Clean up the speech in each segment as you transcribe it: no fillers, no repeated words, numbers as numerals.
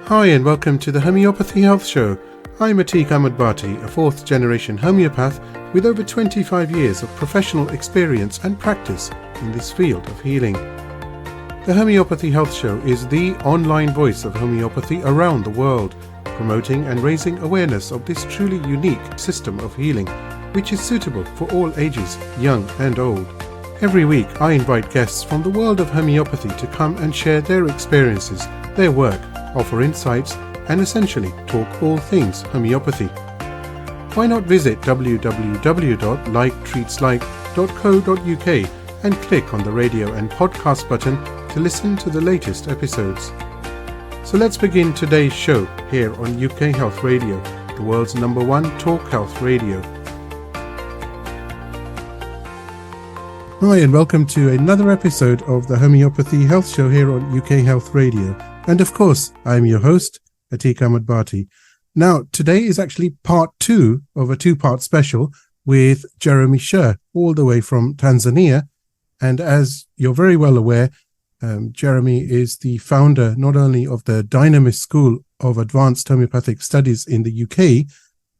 Hi and welcome to the Homeopathy Health Show. I'm Atik Ahmed Bhatti, a fourth generation homeopath with over 25 years of professional experience and practice in this field of healing. The Homeopathy Health Show is the online voice of homeopathy around the world, promoting and raising awareness of this truly unique system of healing, which is suitable for all ages, young and old. Every week I invite guests from the world of homeopathy to come and share their experiences, their work, offer insights, and essentially talk all things homeopathy. Why not visit www.liketreatslike.co.uk and click on the radio and podcast button to listen to the latest episodes. So let's begin today's show here on UK Health Radio, the world's #1 talk health radio. Hi and welcome to another episode of the Homeopathy Health Show here on UK Health Radio. And of course, I'm your host, Atik Ahmed Bhatti. Now, today is actually part 2 of a 2-part special with Jeremy Sherr, all the way from Tanzania. And as you're very well aware, Jeremy is the founder not only of the Dynamis School of Advanced Homeopathic Studies in the UK,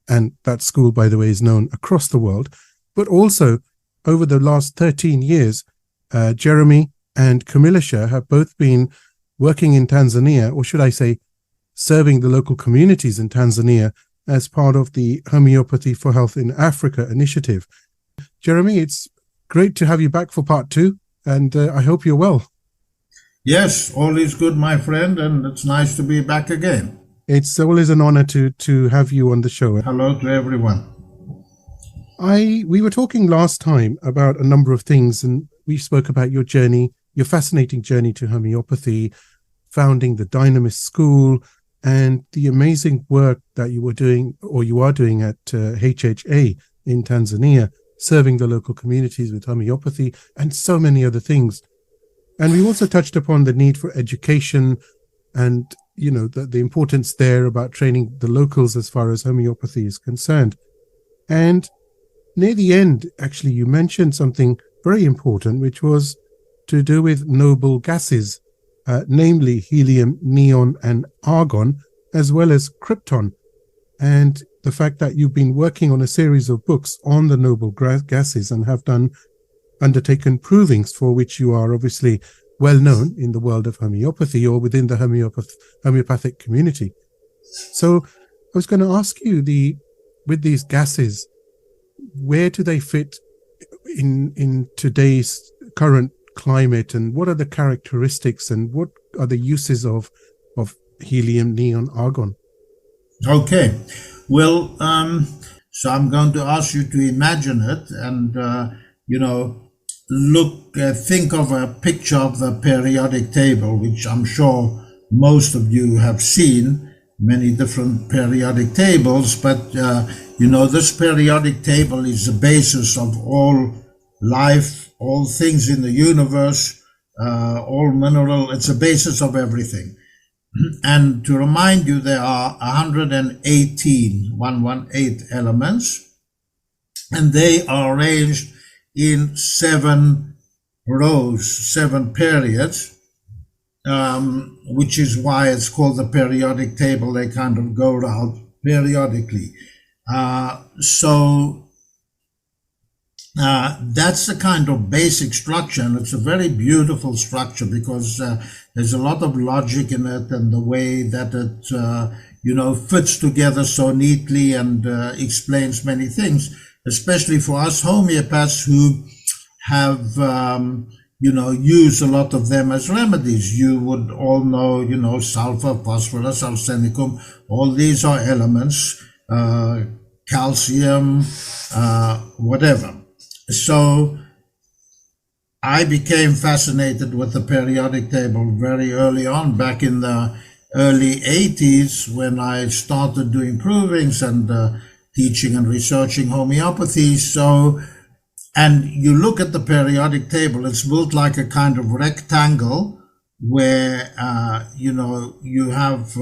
and that school, by the way, is known across the world, but also over the last 13 years, Jeremy and Camilla Sherr have both been working in Tanzania, or should I say, serving the local communities in Tanzania as part of the Homeopathy for Health in Africa initiative. Jeremy, it's great to have you back for part 2, and I hope you're well. Yes, all is good, my friend, and it's nice to be back again. It's always an honor to have you on the show. Hello to everyone. We were talking last time about a number of things, and we spoke about your journey, your fascinating journey to homeopathy, founding the Dynamis School, and the amazing work that you were doing, or you are doing at HHA in Tanzania, serving the local communities with homeopathy, and so many other things. And we also touched upon the need for education and, you know, the importance there about training the locals as far as homeopathy is concerned. And near the end, actually, you mentioned something very important, which was to do with noble gases, namely helium, neon, and argon, as well as krypton. And the fact that you've been working on a series of books on the noble gases and have undertaken provings for which you are obviously well known in the world of homeopathy or within the homeopathic community. So I was going to ask you, with these gases, where do they fit in today's current climate, and what are the characteristics and what are the uses of helium, neon, argon? Okay, well, so I'm going to ask you to imagine it and, think of a picture of the periodic table, which I'm sure most of you have seen, many different periodic tables, but, this periodic table is the basis of all life, all things in the universe, all mineral, it's the basis of everything. And to remind you, there are 118 elements, and they are arranged in 7 rows, 7 periods, which is why it's called the periodic table. They kind of go around periodically. That's the kind of basic structure, and it's a very beautiful structure because there's a lot of logic in it, and the way that it, fits together so neatly and explains many things, especially for us homeopaths who have, used a lot of them as remedies. You would all know, sulfur, phosphorus, arsenicum, all these are elements, calcium, whatever. So I became fascinated with the periodic table very early on, back in the early 80s, when I started doing provings and teaching and researching homeopathy. So, and you look at the periodic table, it's built like a kind of rectangle where, you have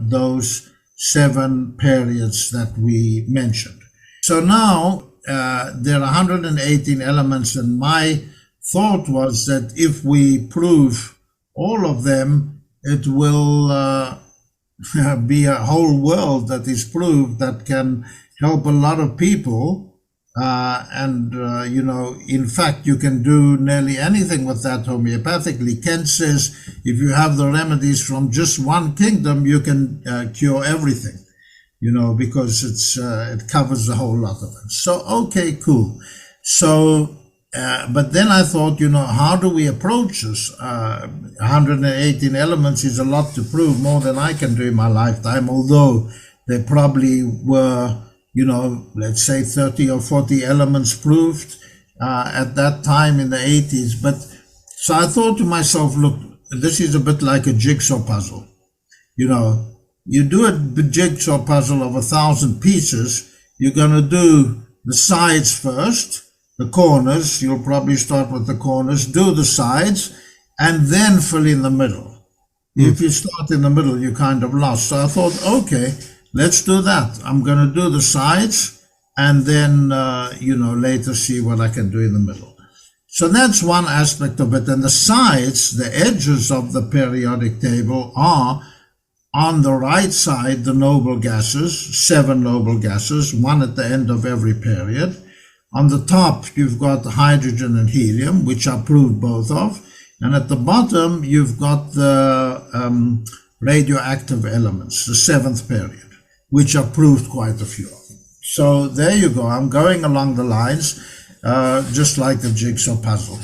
those 7 periods that we mentioned. So now, there are 118 elements, and my thought was that if we prove all of them, it will be a whole world that is proved that can help a lot of people. In fact, you can do nearly anything with that homeopathically. Kent says if you have the remedies from just one kingdom, you can cure everything, because it covers the whole lot of it. So, okay, cool. So, but then I thought, how do we approach this? 118 elements is a lot to prove, more than I can do in my lifetime, although there probably were, let's say 30 or 40 elements proved at that time in the 80s. But so I thought to myself, look, this is a bit like a jigsaw puzzle. You do a jigsaw puzzle of 1,000 pieces. You're going to do the sides first, the corners. You'll probably start with the corners, do the sides, and then fill in the middle. If you start in the middle, you're kind of lost. So I thought, okay, let's do that. I'm going to do the sides and then, later see what I can do in the middle. So that's one aspect of it. And the sides, the edges of the periodic table are on the right side, the noble gases, 7 noble gases, one at the end of every period. On the top, you've got hydrogen and helium, which are proved both of. And at the bottom, you've got the radioactive elements, the 7th period, which are proved quite a few of. So there you go. I'm going along the lines, just like the jigsaw puzzle.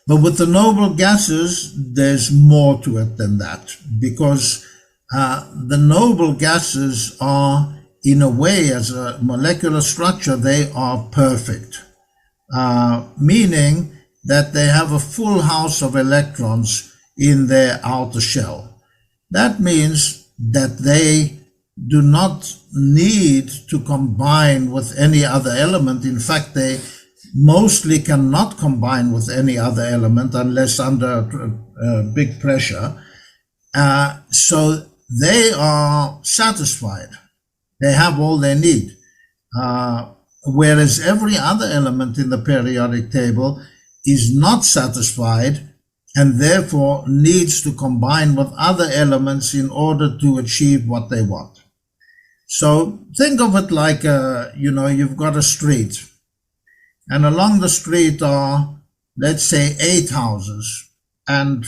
But with the noble gases, there's more to it than that, because the noble gases are, in a way, as a molecular structure, they are perfect, meaning that they have a full house of electrons in their outer shell. That means that they do not need to combine with any other element. In fact, they mostly cannot combine with any other element unless under big pressure. So they are satisfied. They have all they need. Whereas every other element in the periodic table is not satisfied and therefore needs to combine with other elements in order to achieve what they want. So think of it like, you've got a street, and along the street are, let's say, 8 houses, and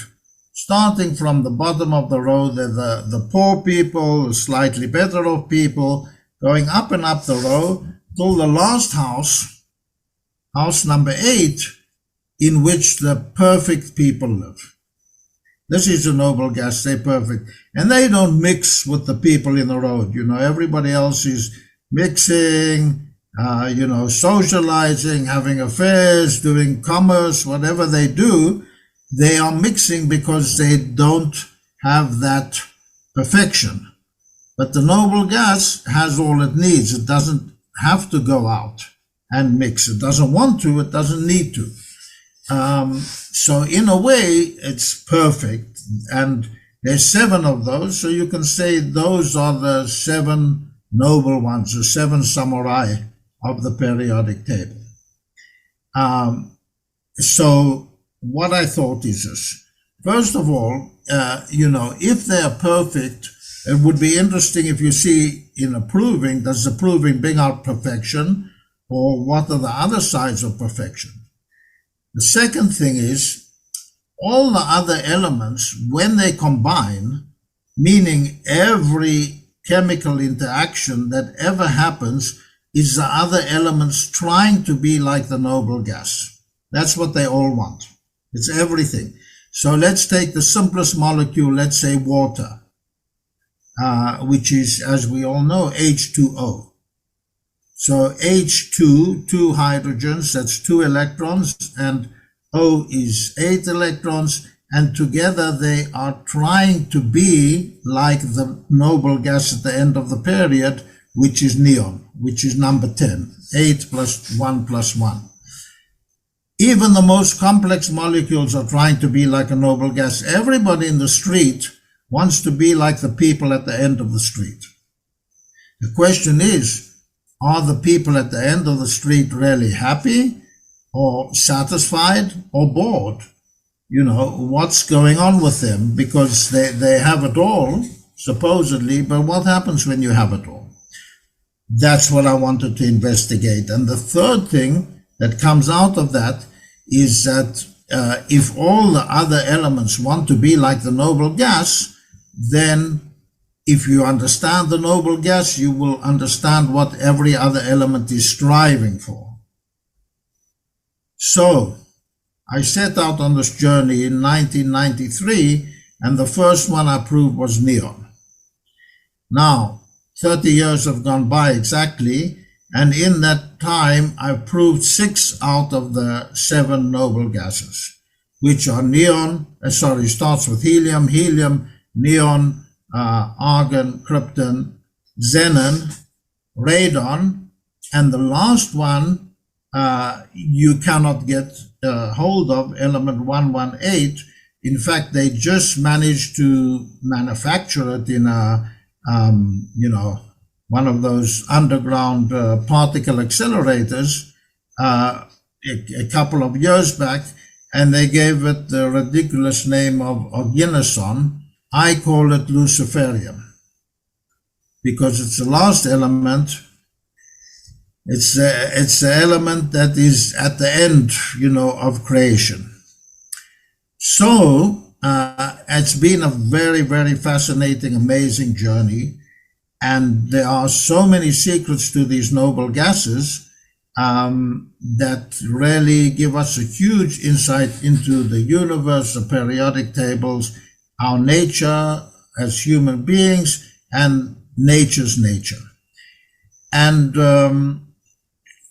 starting from the bottom of the road, they're the poor people, the slightly better off people, going up and up the row till the last house, house number 8, in which the perfect people live. This is a noble gas, they're perfect. And they don't mix with the people in the road. Everybody else is mixing, socializing, having affairs, doing commerce, whatever they do. They are mixing because they don't have that perfection. But the noble gas has all it needs. It doesn't have to go out and mix. It doesn't want to, it doesn't need to. So in a way, it's perfect. And there's 7 of those. So you can say those are the 7 noble ones, the 7 samurai of the periodic table. So what I thought is this. First of all, if they are perfect, it would be interesting if you see in approving, does approving bring out perfection, or what are the other sides of perfection? The second thing is, all the other elements, when they combine, meaning every chemical interaction that ever happens is the other elements trying to be like the noble gas. That's what they all want. It's everything. So let's take the simplest molecule, let's say water, which is, as we all know, H2O. So H2, 2 hydrogens, that's 2 electrons, and O is 8 electrons, and together they are trying to be like the noble gas at the end of the period, which is neon, which is number 10, 8 plus 1 plus 1. Even the most complex molecules are trying to be like a noble gas. Everybody in the street wants to be like the people at the end of the street. The question is, are the people at the end of the street really happy or satisfied or bored? What's going on with them? Because they have it all, supposedly, but what happens when you have it all? That's what I wanted to investigate. And the third thing that comes out of that is that if all the other elements want to be like the noble gas, then if you understand the noble gas, you will understand what every other element is striving for. So I set out on this journey in 1993, and the first one I proved was neon. Now, 30 years have gone by exactly, and in that time I've proved 6 out of the 7 noble gases, which are neon, starts with helium, neon, argon, krypton, xenon, radon, and the last one you cannot get hold of, element 118. In fact, they just managed to manufacture it in a one of those underground particle accelerators a couple of years back, and they gave it the ridiculous name of Guinnison. I call it Luciferium because it's the last element. It's the element that is at the end, of creation. So it's been a very, very fascinating, amazing journey. And there are so many secrets to these noble gases that really give us a huge insight into the universe, the periodic tables, our nature as human beings, and nature's nature. And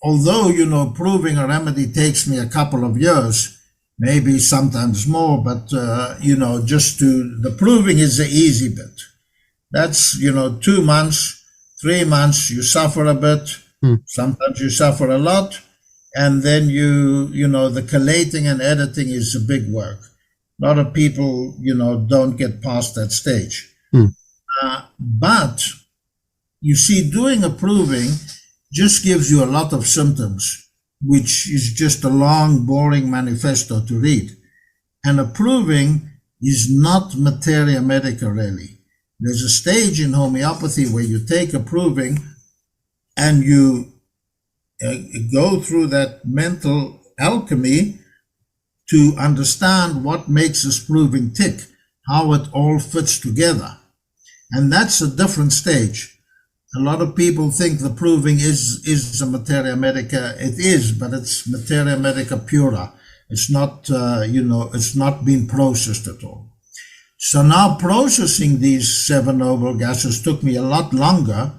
although, proving a remedy takes me a couple of years, maybe sometimes more, but, the proving is the easy bit. That's, 2 months, 3 months, you suffer a bit, sometimes you suffer a lot, and then the collating and editing is a big work. A lot of people, don't get past that stage. But, you see, doing a proving just gives you a lot of symptoms, which is just a long, boring manifesto to read. And a proving is not materia medica, really. There's a stage in homeopathy where you take a proving and you go through that mental alchemy to understand what makes this proving tick, how it all fits together. And that's a different stage. A lot of people think the proving is a materia medica. It is, but it's materia medica pura. It's not, it's not been processed at all. So now processing these 7 noble gases took me a lot longer,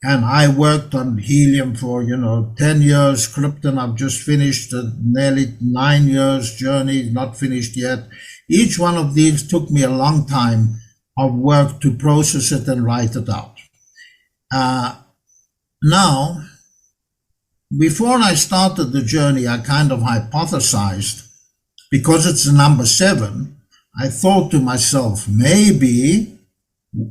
and I worked on helium for, 10 years. Krypton, I've just finished a nearly 9 years journey, not finished yet. Each one of these took me a long time of work to process it and write it out. Now, before I started the journey, I kind of hypothesized, because it's the number 7, I thought to myself, maybe,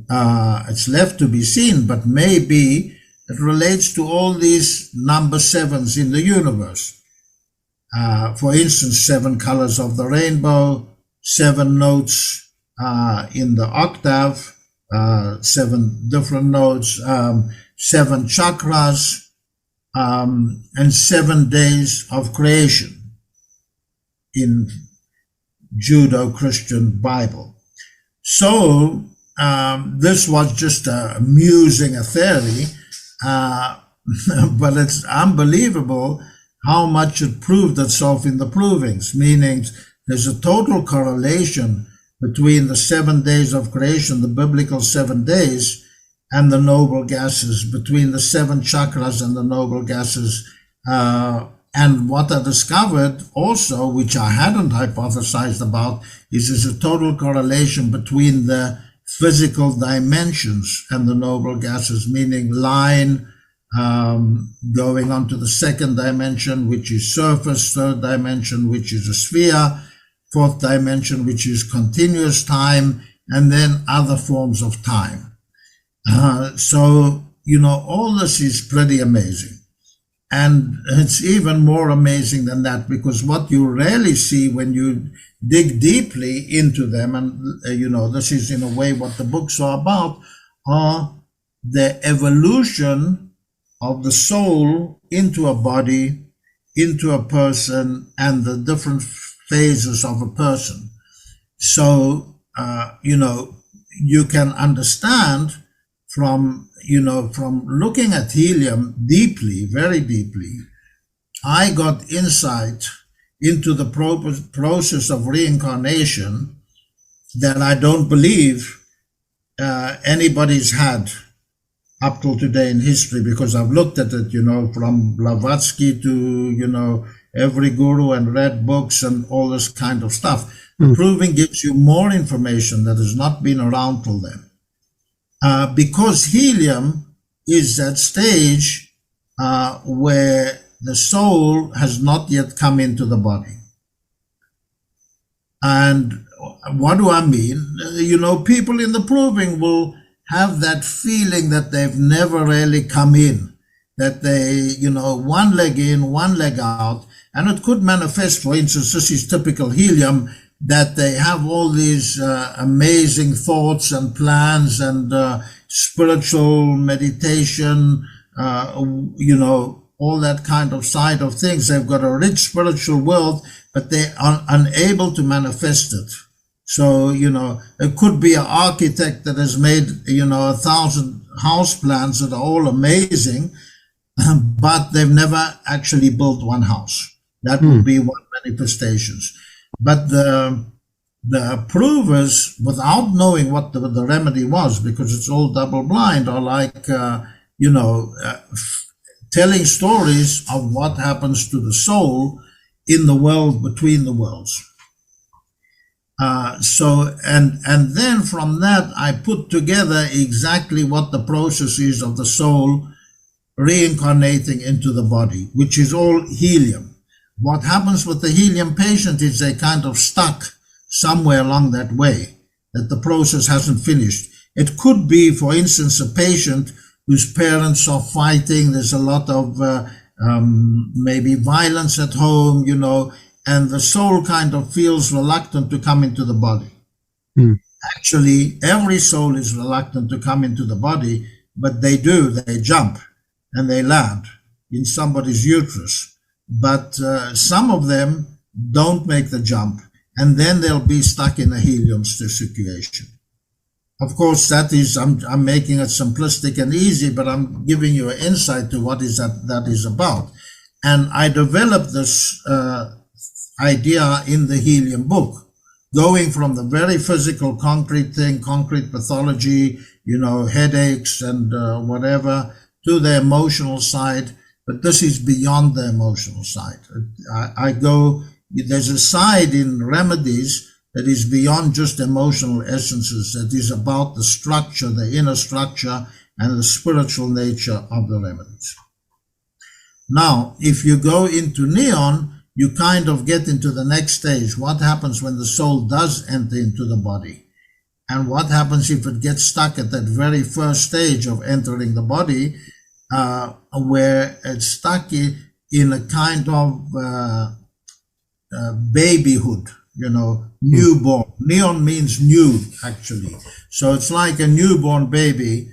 it's left to be seen, but maybe it relates to all these number 7s in the universe. For instance, 7 colors of the rainbow, 7 notes in the octave, 7 different notes, 7 chakras, and 7 days of creation in Judo-Christian Bible. So this was just amusing a theory, but it's unbelievable how much it proved itself in the provings, meaning there's a total correlation between the 7 days of creation, the biblical 7 days, and the noble gases, between the 7 chakras and the noble gases. And what I discovered also, which I hadn't hypothesized about, is there's a total correlation between the physical dimensions and the noble gases, meaning line going on to the 2nd dimension, which is surface, 3rd dimension, which is a sphere, 4th dimension, which is continuous time, and then other forms of time. So, all this is pretty amazing. And it's even more amazing than that, because what you rarely see when you dig deeply into them, and this is in a way what the books are about, are the evolution of the soul into a body, into a person, and the different phases of a person. So, you can understand from looking at helium deeply, very deeply. I got insight into the process of reincarnation that I don't believe anybody's had up till today in history, because I've looked at it, from Blavatsky to, every guru, and read books and all this kind of stuff. Proving gives you more information that has not been around till then. Because helium is that stage where the soul has not yet come into the body. And what do I mean? People in the proving will have that feeling that they've never really come in, that they, one leg in, one leg out. And it could manifest, for instance, this is typical helium, that they have all these amazing thoughts and plans and spiritual meditation, all that kind of side of things. They've got a rich spiritual world, but they are unable to manifest it. So, it could be an architect that has made, 1,000 house plans that are all amazing, but they've never actually built one house. That would be one manifestations. But the provers, without knowing what the remedy was, because it's all double blind, are like, telling stories of what happens to the soul in the world between the worlds. And then from that, I put together exactly what the process is of the soul reincarnating into the body, which is all helium. What happens with the helium patient is they kind of stuck somewhere along that way, that the process hasn't finished. It could be, for instance, a patient whose parents are fighting. There's a lot of maybe violence at home, and the soul kind of feels reluctant to come into the body. Actually, every soul is reluctant to come into the body, but they do. They jump and they land in somebody's uterus. But some of them don't make the jump, and then they'll be stuck in a helium situation. Of course, that is, I'm making it simplistic and easy, but I'm giving you an insight to what is that is about. And I developed this idea in the helium book, going from the very physical concrete thing, concrete pathology, headaches and whatever, to the emotional side. But this is beyond the emotional side. There's a side in remedies that is beyond just emotional essences, that is about the structure, the inner structure, and the spiritual nature of the remedies. Now, if you go into neon, you kind of get into the next stage. What happens when the soul does enter into the body? And what happens if it gets stuck at that very first stage of entering the body, where it's stuck in a kind of babyhood, newborn. Neon means new, actually. So it's like a newborn baby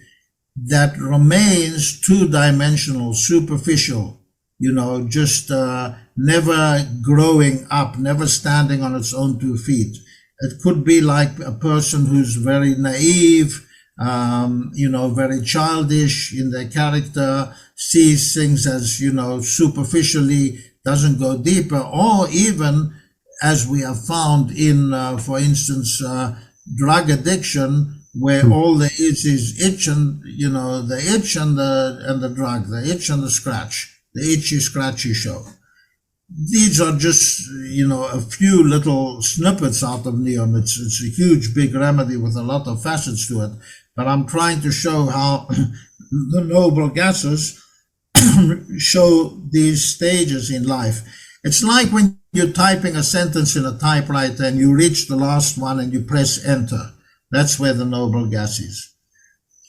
that remains two-dimensional, superficial, just never growing up, never standing on its own 2 feet. It could be like a person who's very naive, very childish in their character, sees things as, superficially, doesn't go deeper, or even, as we have found in, for instance, drug addiction, where all there is itch and, the itch and the drug, the itch and the scratch, the itchy scratchy show. These are just, a few little snippets out of neon. It's a huge, big remedy with a lot of facets to it. But I'm trying to show how the noble gases show these stages in life. It's like when you're typing a sentence in a typewriter and you reach the last one and you press enter. That's where the noble gas is.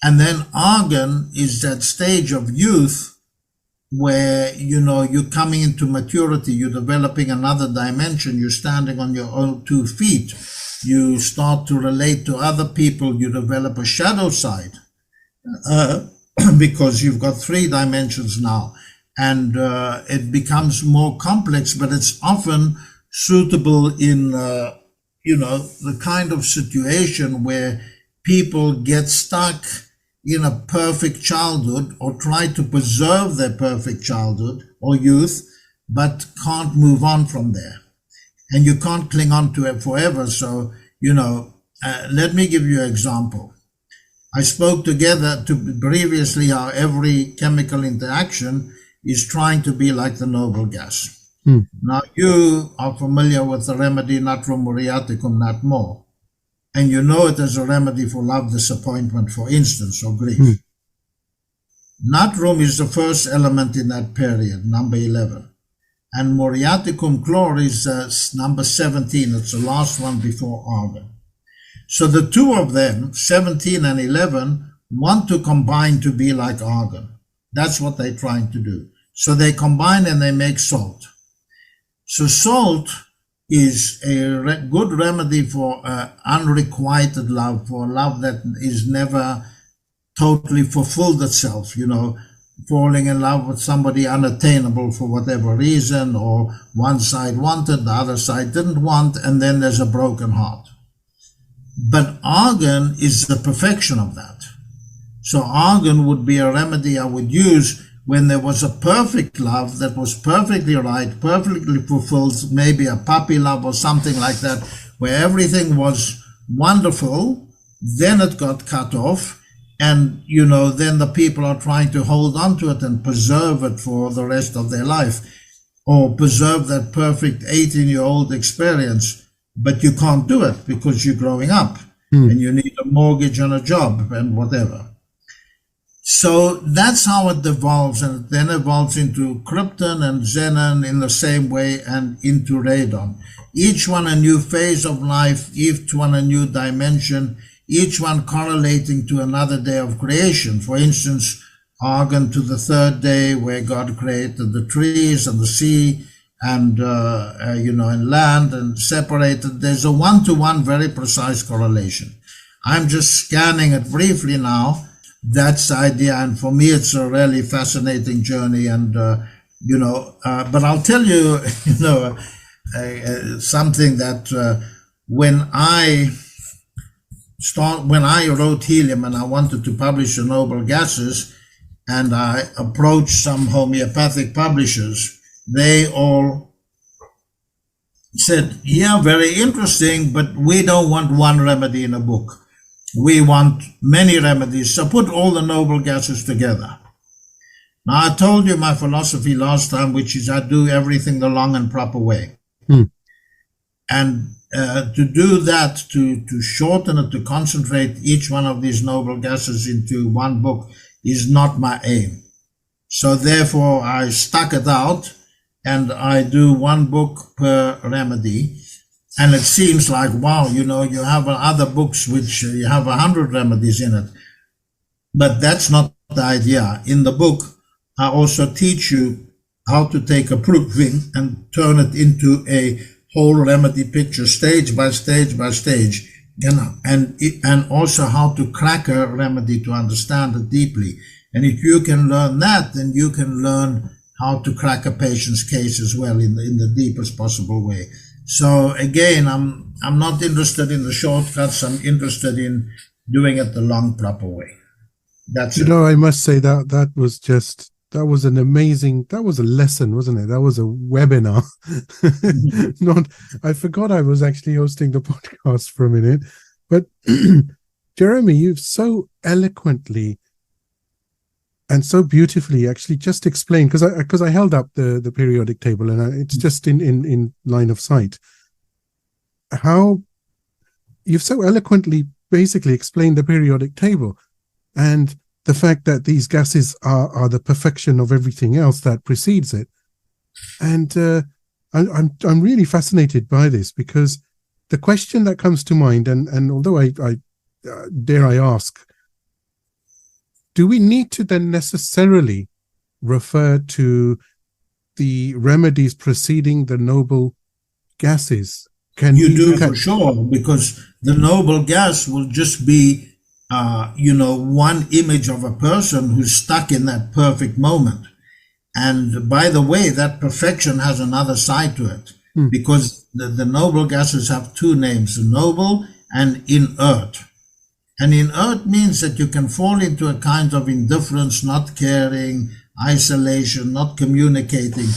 And then argon is that stage of youth where, you know, you're coming into maturity, you're developing another dimension, you're standing on your own 2 feet, you start to relate to other people, you develop a shadow side, because you've got 3 dimensions now, and it becomes more complex, but it's often suitable in, you know, the kind of situation where people get stuck in a perfect childhood or try to preserve their perfect childhood or youth, but can't move on from there. And you can't cling on to it forever. So, you know, let me give you an example. I spoke together to previously how every chemical interaction is trying to be like the noble gas. Now, you are familiar with the remedy natrum muriaticum nat more. And you know it as a remedy for love, disappointment, for instance, or grief. Natrum is the first element in that period, number 11. And muriaticum chlor is number 17. It's the last one before argon. So the 2 of them, 17 and 11, want to combine to be like argon. That's what they're trying to do. So they combine and they make salt. So salt is a good remedy for unrequited love, for love that is never totally fulfilled itself, you know, falling in love with somebody unattainable for whatever reason, or one side wanted, the other side didn't want, and then there's a broken heart. But argon is the perfection of that. So argon would be a remedy I would use when there was a perfect love that was perfectly right, perfectly fulfilled, maybe a puppy love or something like that, where everything was wonderful, then it got cut off, and, you know, then the people are trying to hold on to it and preserve it for the rest of their life, or preserve that perfect 18-year-old experience, but you can't do it because you're growing up, and you need a mortgage and a job and whatever. So that's how it evolves, and it then evolves into krypton and xenon in the same way, and into radon. Each one a new phase of life, each one a new dimension, each one correlating to another day of creation. For instance, argon to the 3rd day, where God created the trees and the sea and, you know, and land, and separated. There's a one-to-one, very precise correlation. I'm just scanning it briefly now. That's the idea, and for me it's a really fascinating journey, and you know, but I'll tell you, you know, something that when I wrote Helium and I wanted to publish the noble gases, and I approached some homeopathic publishers, they all said, yeah, very interesting, but we don't want one remedy in a book. We want many remedies, so put all the noble gases together. Now, I told you my philosophy last time, which is I do everything the long and proper way. And to do that, to shorten it, to concentrate each one of these noble gases into one book is not my aim. So therefore, I stuck it out, and I do one book per remedy. And it seems like, wow, you know, you have other books which you have 100 remedies in it. But that's not the idea. In the book, I also teach you how to take a proving and turn it into a whole remedy picture, stage by stage by stage, and also how to crack a remedy to understand it deeply. And if you can learn that, then you can learn how to crack a patient's case as well in the deepest possible way. So again, I'm not interested in the shortcuts. I'm interested in doing it the long, proper way. That's it. You know, I must say that was an amazing, that was a lesson, wasn't it? That was a webinar. I forgot I was actually hosting the podcast for a minute. But Jeremy, you've so eloquently and so beautifully actually just explained, because I held up the periodic table, and it's just in line of sight, how you've so eloquently basically explained the periodic table, and the fact that these gases are the perfection of everything else that precedes it. And I'm really fascinated by this, because the question that comes to mind, and although I dare I ask, do we need to then necessarily refer to the remedies preceding the noble gases? Can you we do look at... for sure, because the noble gas will just be, one image of a person who's stuck in that perfect moment. And by the way, that perfection has another side to it, because the noble gases have two names, noble and inert. And inert means that you can fall into a kind of indifference, not caring, isolation, not communicating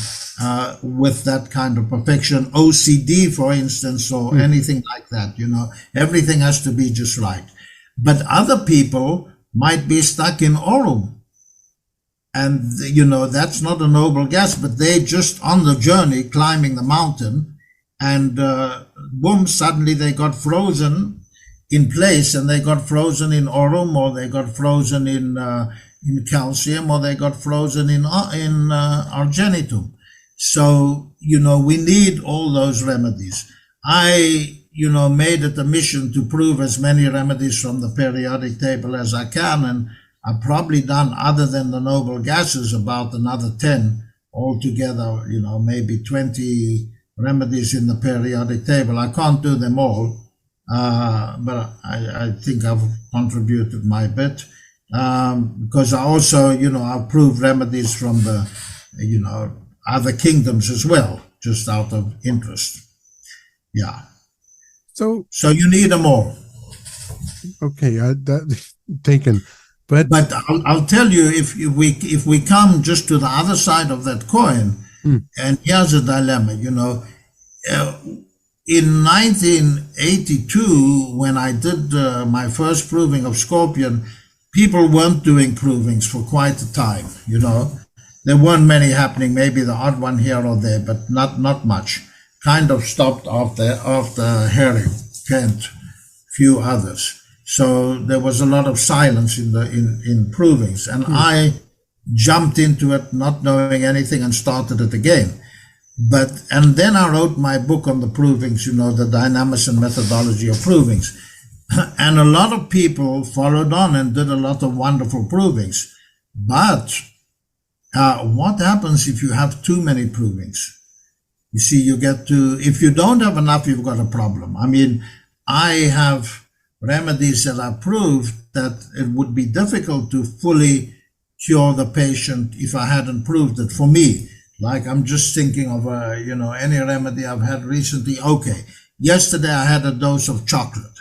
with that kind of perfection. OCD, for instance, or anything like that, everything has to be just right. But other people might be stuck in aurum. And, that's not a noble gas, but they just on the journey climbing the mountain, and boom, suddenly they got frozen in place, and they got frozen in aurum, or they got frozen in calcium, or they got frozen in argenitum. So, we need all those remedies. I, made it a mission to prove as many remedies from the periodic table as I can, and I've probably done, other than the noble gases, about another 10 altogether, maybe 20 remedies in the periodic table. I can't do them all, but I think I've contributed my bit, because I also, I've proved remedies from the, other kingdoms as well, just out of interest. Yeah. So you need them all. Okay, that taken. But I'll tell you, if we come just to the other side of that coin, and here's a dilemma, in 1982, when I did my first proving of scorpion, people weren't doing provings for quite a time, There weren't many happening, maybe the odd one here or there, but not much. Kind of stopped after Helium, Kent, few others. So there was a lot of silence in provings, and I jumped into it not knowing anything and started it again. And then I wrote my book on the provings, the dynamics and methodology of provings. And a lot of people followed on and did a lot of wonderful provings. But what happens if you have too many provings? You see, if you don't have enough, you've got a problem. I mean, I have remedies that I proved that it would be difficult to fully cure the patient if I hadn't proved it for me. Like, I'm just thinking of, any remedy I've had recently. Okay, yesterday I had a dose of chocolate,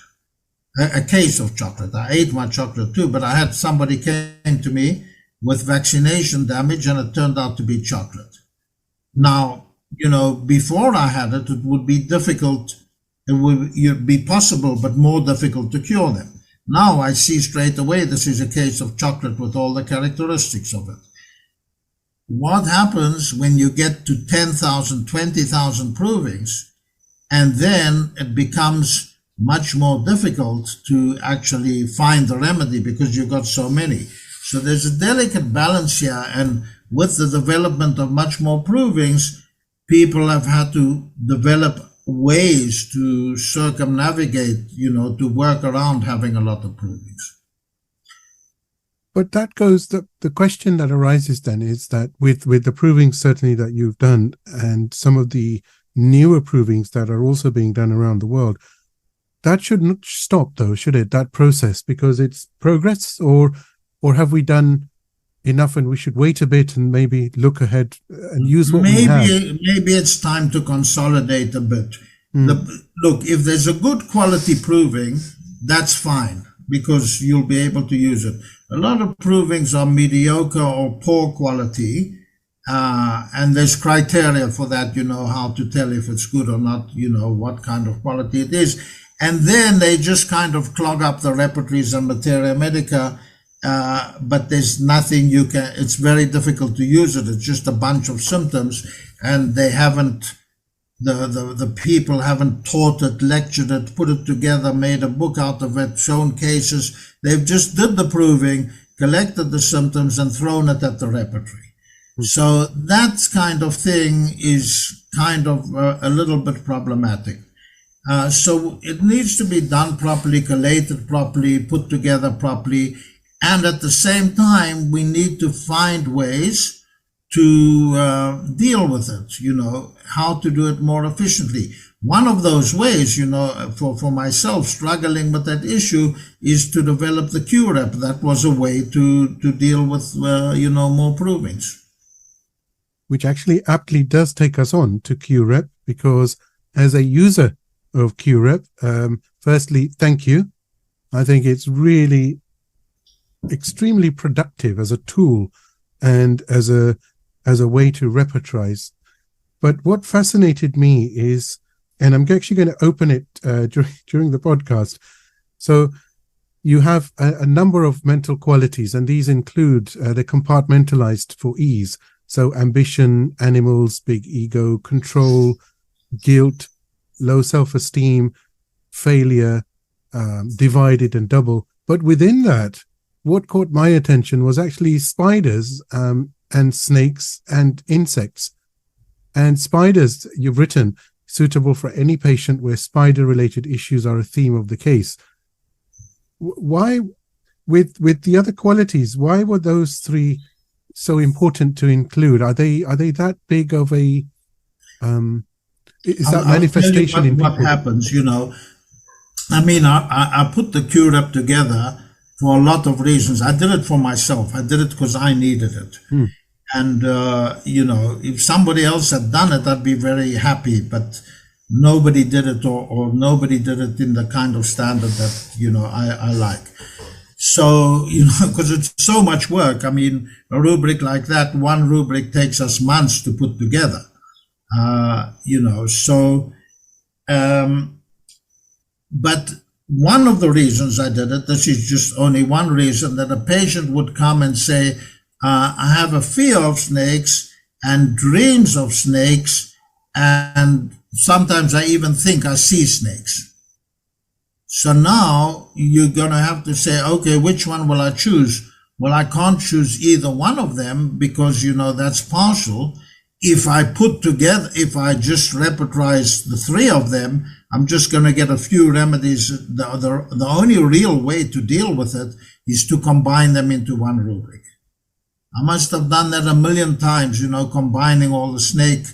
a case of chocolate. I ate my chocolate too, but I had somebody came to me with vaccination damage, and it turned out to be chocolate. Now, before I had it, it would be difficult. It would be possible, but more difficult to cure them. Now I see straight away this is a case of chocolate with all the characteristics of it. What happens when you get to 10,000, 20,000 provings, and then it becomes much more difficult to actually find the remedy because you've got so many. So there's a delicate balance here, and with the development of much more provings, people have had to develop ways to circumnavigate, to work around having a lot of provings. But that goes, the question that arises then is that with the provings certainly that you've done, and some of the newer provings that are also being done around the world, that shouldn't stop though, should it, that process, because it's progress, or have we done enough and we should wait a bit and maybe look ahead and use what we have? Maybe it's time to consolidate a bit. Look, if there's a good quality proving, that's fine, because you'll be able to use it. A lot of provings are mediocre or poor quality, and there's criteria for that, how to tell if it's good or not, what kind of quality it is. And then they just kind of clog up the repertories and materia medica, but there's nothing it's very difficult to use it. It's just a bunch of symptoms, and they haven't, the people haven't taught it, lectured it, put it together, made a book out of it, shown cases. They've just did the proving, collected the symptoms, and thrown it at the repertory. So that kind of thing is kind of a little bit problematic. So it needs to be done properly, collated properly, put together properly. And at the same time, we need to find ways deal with it, how to do it more efficiently. One of those ways, for myself struggling with that issue is to develop the QRep. That was a way to deal with, more provings. Which actually aptly does take us on to QRep, because as a user of QRep, firstly, thank you. I think it's really extremely productive as a tool and as a way to repertorize. But what fascinated me is, and I'm actually going to open it during the podcast. So you have a number of mental qualities, and these include they're compartmentalized for ease. So ambition, animals, big ego, control, guilt, low self-esteem, failure, divided and double. But within that, what caught my attention was actually spiders and snakes and insects. And spiders, you've written, suitable for any patient where spider-related issues are a theme of the case. Why, with the other qualities, why were those three so important to include? Are they that big of a is that manifestation in people? What happens, I mean, I put the QRep together for a lot of reasons. I did it for myself. I did it because I needed it. And, if somebody else had done it, I'd be very happy. But nobody did it, or nobody did it in the kind of standard that, I like. So, because it's so much work. I mean, a rubric like that, one rubric takes us months to put together. But one of the reasons I did it, this is just only one reason, that a patient would come and say, I have a fear of snakes and dreams of snakes, and sometimes I even think I see snakes. So now you're going to have to say, okay, which one will I choose? Well, I can't choose either one of them because, that's partial. If I just repertorize the three of them, I'm just going to get a few remedies. The only real way to deal with it is to combine them into one rubric. I must have done that a million times, combining all the snake,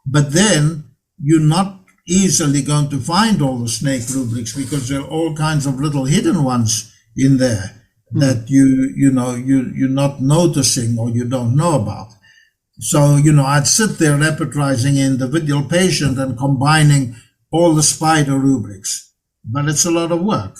but then you're not easily going to find all the snake rubrics because there are all kinds of little hidden ones in there that you're not noticing or you don't know about. So, I'd sit there repertorizing individual patient and combining all the spider rubrics, but it's a lot of work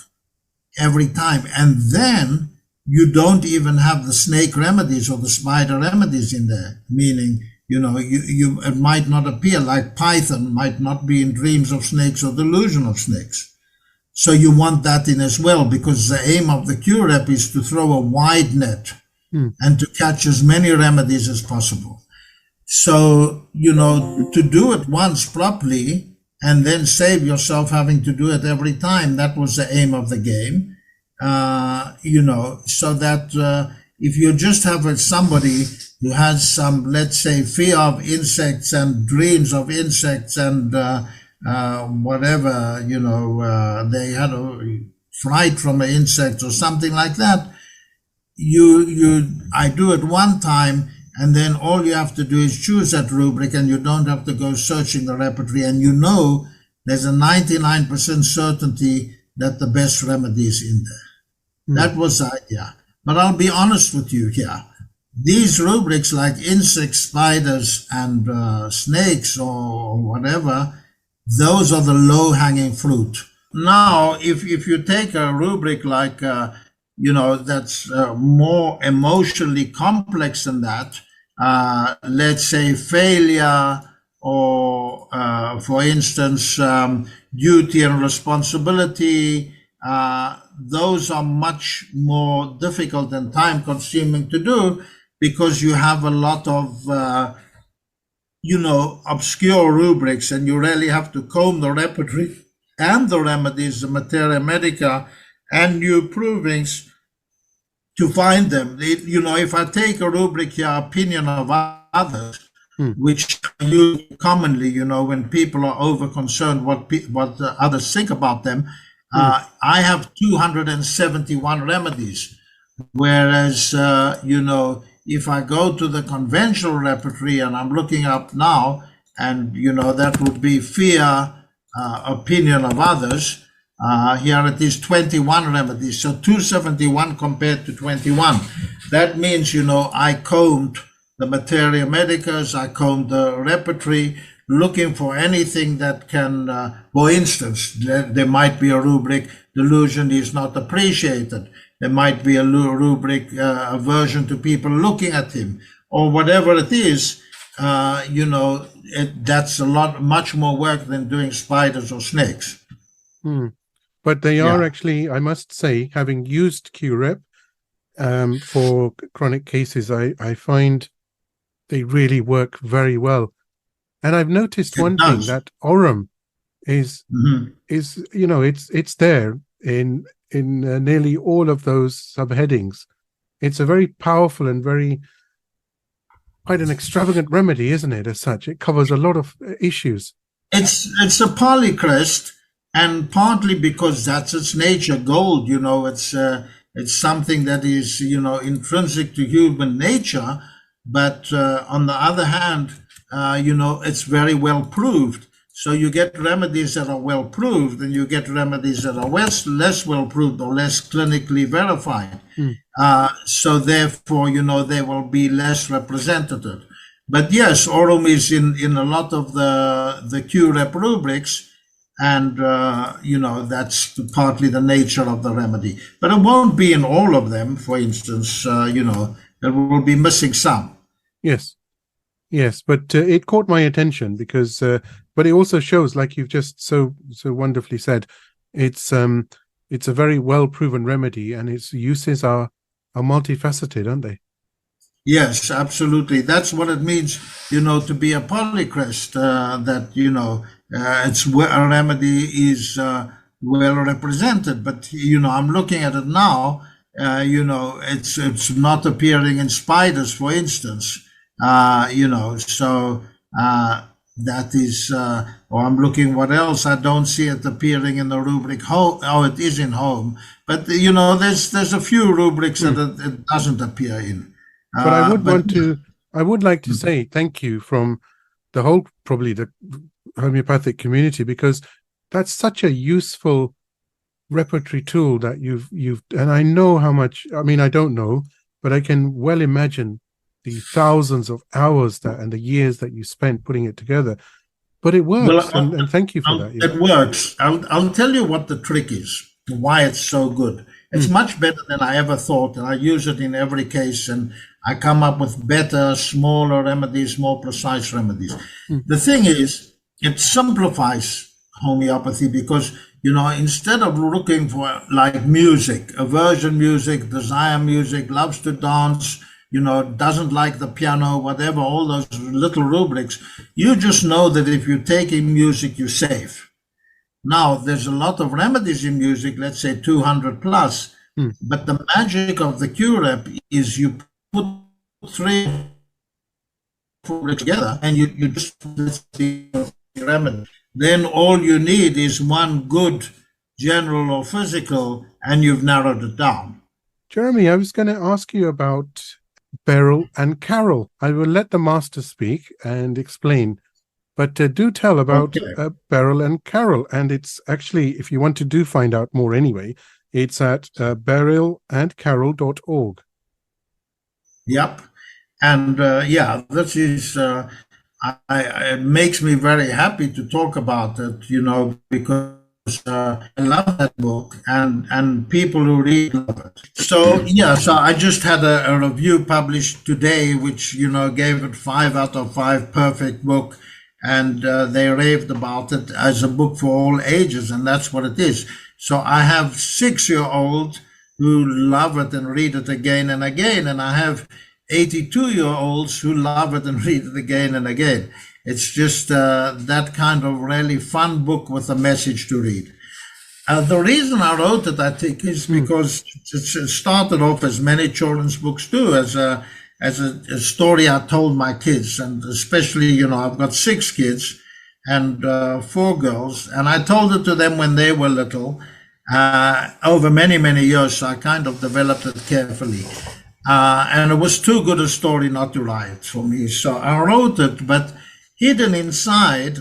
every time. And then you don't even have the snake remedies or the spider remedies in there, meaning, it might not appear, like Python might not be in dreams of snakes or delusion of snakes. So you want that in as well, because the aim of the QRep is to throw a wide net and to catch as many remedies as possible. So, to do it once properly and then save yourself having to do it every time, that was the aim of the game. So that if you just have somebody who has some, let's say, fear of insects and dreams of insects and whatever, they had a fright from an insect or something like that, I do it one time, and then all you have to do is choose that rubric, and you don't have to go searching the repertory, and there's a 99% certainty that the best remedy is in there. That was the idea. But I'll be honest with you here. These rubrics like insects, spiders, and snakes or whatever, those are the low-hanging fruit. Now, if you take a rubric like, that's more emotionally complex than that, let's say failure, or for instance, duty and responsibility, those are much more difficult and time-consuming to do because you have a lot of, obscure rubrics, and you really have to comb the repertory and the remedies, the materia medica, and new provings to find them. If I take a rubric here, opinion of others, which you commonly, when people are over concerned what others think about them, I have 271 remedies, whereas, if I go to the conventional repertory, and I'm looking up now, and that would be fear, opinion of others. Here it is 21 remedies, so 271 compared to 21. That means, I combed the materia medicas, I combed the repertory, looking for anything that can, for instance, there might be a rubric, delusion is not appreciated. There might be a rubric, aversion to people looking at him, or whatever it is. That's much more work than doing spiders or snakes. But they are actually, I must say, having used QRep for chronic cases, I find they really work very well. And I've noticed one thing, that Aurum is it's there in nearly all of those subheadings. It's a very powerful and quite an extravagant remedy, isn't it? As such, it covers a lot of issues. It's a polycrest, and partly because that's its nature. Gold, it's something that is intrinsic to human nature. But on the other hand, it's very well proved. So you get remedies that are well proved, and you get remedies that are less well proved or less clinically verified. So therefore, they will be less representative. But yes, Aurum is in a lot of the QRep rubrics, and that's partly the nature of the remedy. But it won't be in all of them. For instance, there will be missing some. Yes, but it caught my attention because, but it also shows, like you've just so wonderfully said, it's a very well proven remedy, and its uses are multifaceted, aren't they? Yes, absolutely. That's what it means, to be a polycrest. That it's where a remedy is well represented. But I'm looking at it now. It's not appearing in spiders, for instance. So that is, or I'm looking what else. I don't see it appearing in the rubric home. Oh, it is in home, but there's a few rubrics that it doesn't appear in. But I would like to say thank you from the whole, probably the homeopathic community, because that's such a useful repertory tool that you've, and I know how much, I mean, I don't know, but I can well imagine the thousands of hours and the years that you spent putting it together. But it works, and thank you for that. It works. I'll tell you what the trick is, why it's so good. It's much better than I ever thought, and I use it in every case, and I come up with better, smaller remedies, more precise remedies. The thing is, it simplifies homeopathy because, instead of looking for like music, aversion music, desire music, loves to dance, doesn't like the piano, whatever, all those little rubrics, you just know that if you're taking music, you're safe. Now, there's a lot of remedies in music, let's say 200 plus, but the magic of the QRep is you put 3 rubrics together and you just the remedy. Then all you need is one good general or physical, and you've narrowed it down. Jeremy, I was going to ask you about Beryl and Carol. I will let the master speak and explain. But do tell about Beryl and Carol. And it's actually, if you want to find out more anyway, it's at berylandcarol.org. Yep. And this is, it makes me very happy to talk about it, because I love that book, and people who read love it. So I just had a review published today, which, gave it 5 out of 5, perfect book. And they raved about it as a book for all ages, and that's what it is. So I have 6-year-olds who love it and read it again and again, and I have 82-year-olds who love it and read it again and again. It's just that kind of really fun book with a message to read. The reason I wrote it, I think, is because it started off, as many children's books do, as a story I told my kids, and especially, I've got 6 kids and 4 girls, and I told it to them when they were little, over many, many years, so I kind of developed it carefully. And it was too good a story not to write for me. So I wrote it, but hidden inside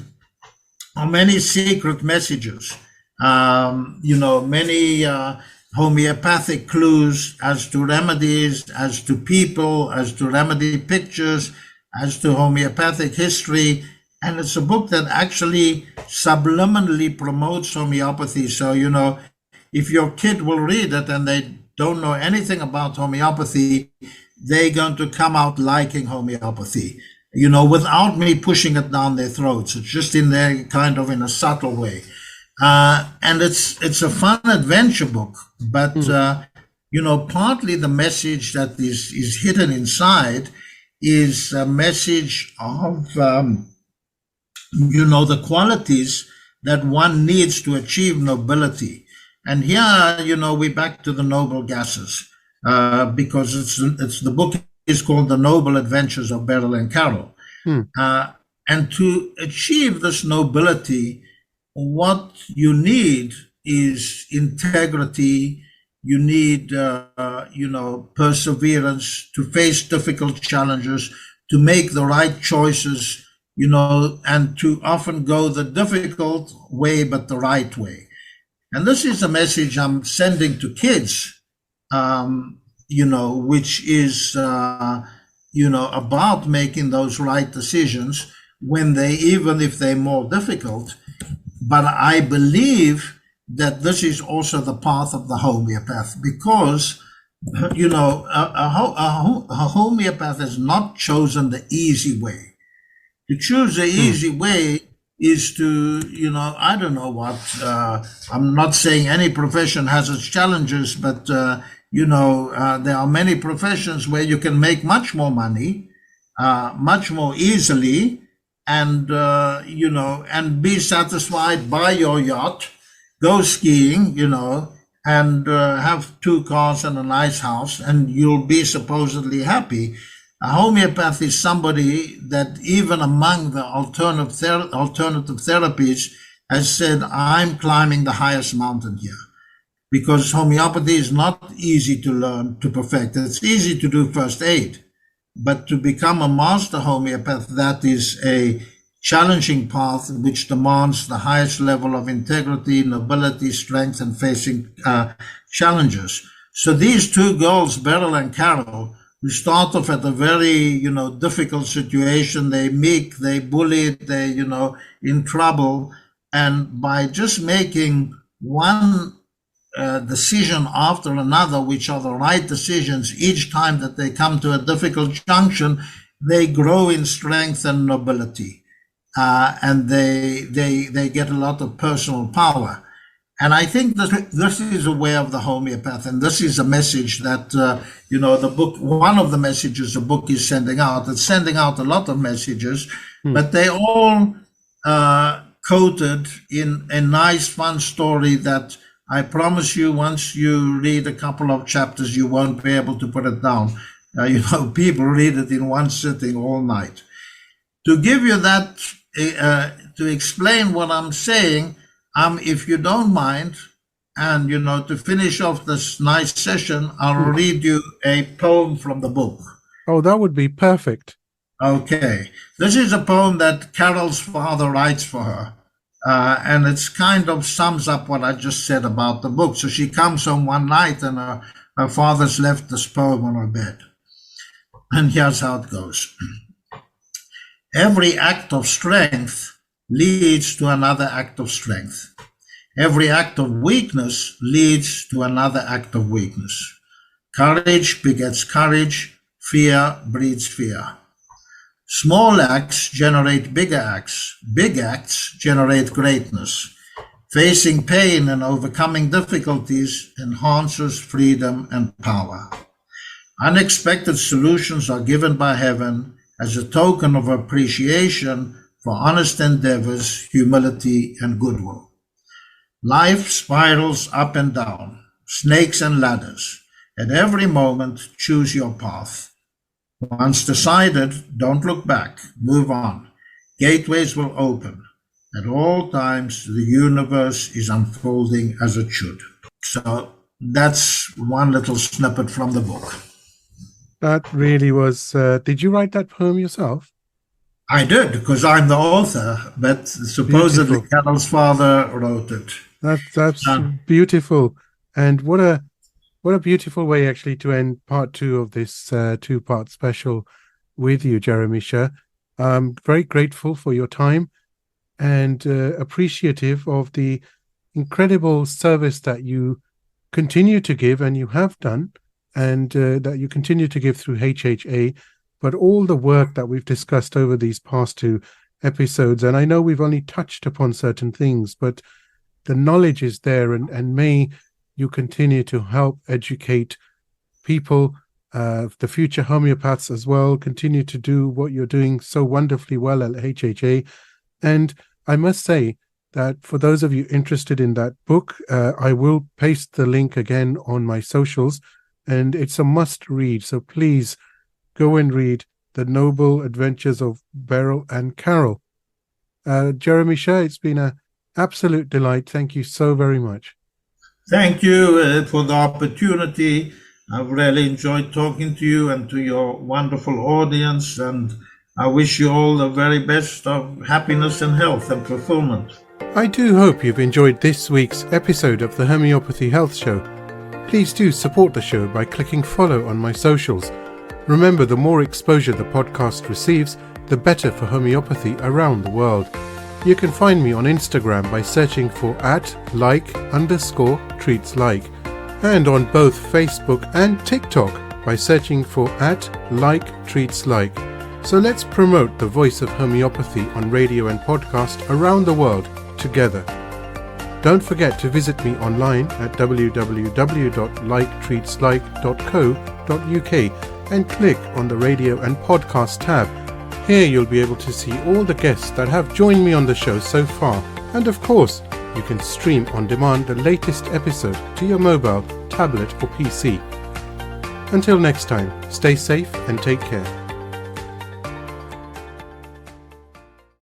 are many secret messages. Many homeopathic clues as to remedies, as to people, as to remedy pictures, as to homeopathic history. And it's a book that actually subliminally promotes homeopathy. So, if your kid will read it and they don't know anything about homeopathy, they're going to come out liking homeopathy, without me pushing it down their throats. It's just in there kind of in a subtle way. And it's a fun adventure book, but, partly the message that is hidden inside is a message of, the qualities that one needs to achieve nobility. And here, we're back to the noble gases, because it's the book is called The Noble Adventures of Beryl and Carol. And to achieve this nobility, what you need is integrity. You need, perseverance to face difficult challenges, to make the right choices, and to often go the difficult way, but the right way. And this is a message I'm sending to kids, which is, about making those right decisions even if they're more difficult. But I believe that this is also the path of the homeopath, because, a homeopath has not chosen the easy way. To choose the easy way is to, I don't know what, I'm not saying any profession has its challenges, but, there are many professions where you can make much more money, much more easily, and, and be satisfied, buy your yacht, go skiing, and have 2 cars and a nice house, and you'll be supposedly happy. A homeopath is somebody that even among the alternative therapies has said, I'm climbing the highest mountain here. Because homeopathy is not easy to learn, to perfect. It's easy to do first aid. But to become a master homeopath, that is a challenging path which demands the highest level of integrity, nobility, strength, and facing challenges. So these 2 girls, Beryl and Carol, who start off at a very, difficult situation, they meek, they bullied, they, in trouble. And by just making one decision after another, which are the right decisions, each time that they come to a difficult junction, they grow in strength and nobility. And they get a lot of personal power. And I think that this is a way of the homeopath, and this is a message that, the book, one of the messages the book is sending out. It's sending out a lot of messages, but they all coated in a nice, fun story that I promise you, once you read a couple of chapters, you won't be able to put it down. People read it in one sitting all night. To give you that, to explain what I'm saying, if you don't mind, and, to finish off this nice session, I'll read you a poem from the book. Oh, that would be perfect. Okay. This is a poem that Carol's father writes for her. And it's kind of sums up what I just said about the book. So she comes home one night and her father's left this poem on her bed. And here's how it goes. Every act of strength leads to another act of strength. Every act of weakness leads to another act of weakness. Courage begets courage. Fear breeds fear. Small acts generate bigger acts. Big acts generate greatness. Facing pain and overcoming difficulties enhances freedom and power. Unexpected solutions are given by heaven as a token of appreciation for honest endeavors, humility, and goodwill. Life spirals up and down, snakes and ladders. At every moment, choose your path. Once decided, don't look back, move on. Gateways will open. At all times, the universe is unfolding as it should. So that's one little snippet from the book. That really was. Did you write that poem yourself? I did, because I'm the author, but supposedly Beautiful. Carol's father wrote it. That's Uh, beautiful, and what a beautiful way actually to end part 2 of this 2-part special with you, Jeremy Sherr. Very grateful for your time and appreciative of the incredible service that you continue to give, and you have done, and that you continue to give through HHA, but all the work that we've discussed over these past 2 episodes. And I know we've only touched upon certain things, but the knowledge is there, and may you continue to help educate people, the future homeopaths as well, continue to do what you're doing so wonderfully well at HHA. And I must say that for those of you interested in that book, I will paste the link again on my socials, and it's a must read. So please go and read The Noble Adventures of Beryl and Carol. Jeremy Sherr, it's been an absolute delight. Thank you so very much. Thank you for the opportunity. I've really enjoyed talking to you and to your wonderful audience, and I wish you all the very best of happiness and health and fulfillment. I do hope you've enjoyed this week's episode of the Homeopathy Health Show. Please do support the show by clicking follow on my socials. Remember, the more exposure the podcast receives, the better for homeopathy around the world. You can find me on Instagram by searching for @like_treatslike, and on both Facebook and TikTok by searching for @liketreatslike. So let's promote the voice of homeopathy on radio and podcast around the world together. Don't forget to visit me online at www.liketreatslike.co.uk and click on the radio and podcast tab. Here you'll be able to see all the guests that have joined me on the show so far, and of course you can stream on demand the latest episode to your mobile, tablet or PC. Until next time, stay safe and take care.